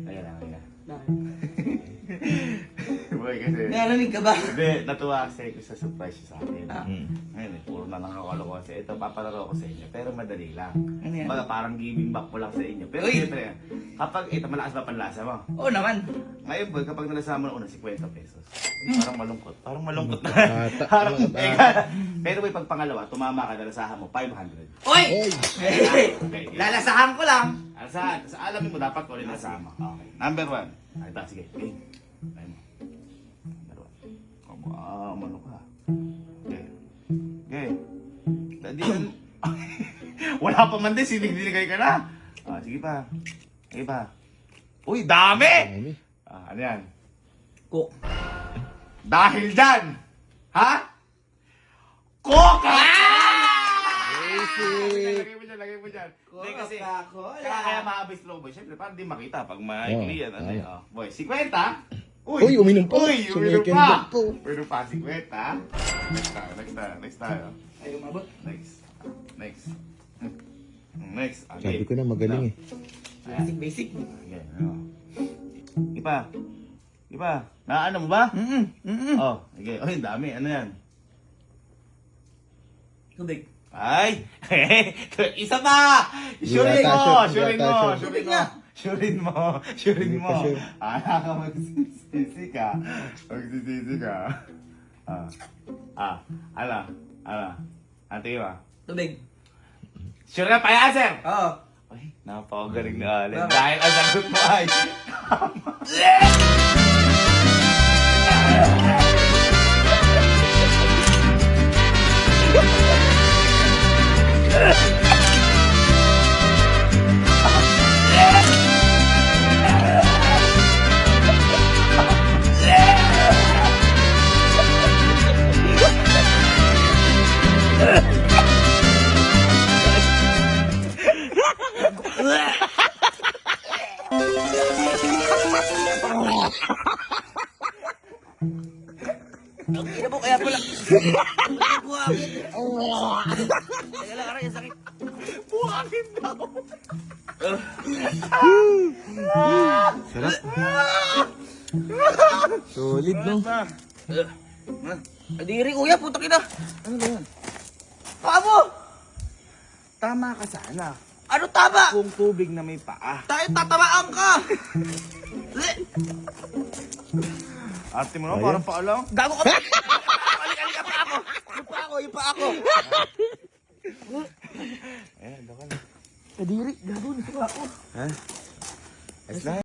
Ayan lang, ayan. Bakit? Boy, kasi... Nalamig ka ba? Hindi, natuwa kasi sa surprise siya sa akin. Ah. Ngayon eh, puro na nakakalo ko kasi ito, papalaro ko sa inyo. Pero madali lang. Ano yan? Baga parang giving back ko lang sa inyo. Pero Uy! siyempre, kapag ito, malakas ba panlasa mo? Oo naman. Ngayon boy, kapag nalasa mo ng una, 50 pesos. Parang malungkot. Parang malungkot na. Bata, Parang, mga bata. pero boy, pag pangalawa, tumama ka, nalasahan mo, 500. Oy! Okay. Lalasahan ko lang. Sa alamin mo, dapat ko rin nasama. Okay. Number 1. Ay, ta, sige. Game. Try mo. Number 1. Ano ka? Okay. Okay. Dadi yan. Wala pa man din, sinig-diligay ka na. Sige pa. Sige pa. Uy, dami! Dami. Ano yan? Cook. Dahil dyan! Ha? Coca! Basic. Lagay mo dyan. Hindi kasi, Coca-Cola. kaya mahabis low boy. Siyempre, parang di makita pag maikli yan. Ano, tama. boy, 50? Uy, uminom pa. Uy, uminom Sumikin pa. back po. Uminom pa, 50. Next tayo. Ayaw mabot. Next. Next. Sabi ko na magaling eh. Basic, basic. Okay, ano. Ipa. Naano mo ba? Oh, okay. Oh, dami. Ano yan? Tubig. Ay! Isa pa! Surin mo! Surin mo! Sure. Ka magsisisi ka. Ante ba? Tubig. Sure ka, payaser! Oo. Ay, napakagaling na Allen. Dahil ang sagot mo ay... Ang ina mo, kaya pala. Buhangin. Teka lang, aray, ang sakit. Buhangin daw! Sarap. Solid no? Adiri, kuya, putak ina. Ano ba yan? Paa mo! Tama ka sana. Ano tama? Kung tubig na may paa. Tayo tatamaan ka! Ate mo na, Ayun. parang paalang. Gago ka! Alik, pa ako! Yung pa ako! Ayan, doon ka na. Adiri, gago, nito ako. Ha? Ayos lang.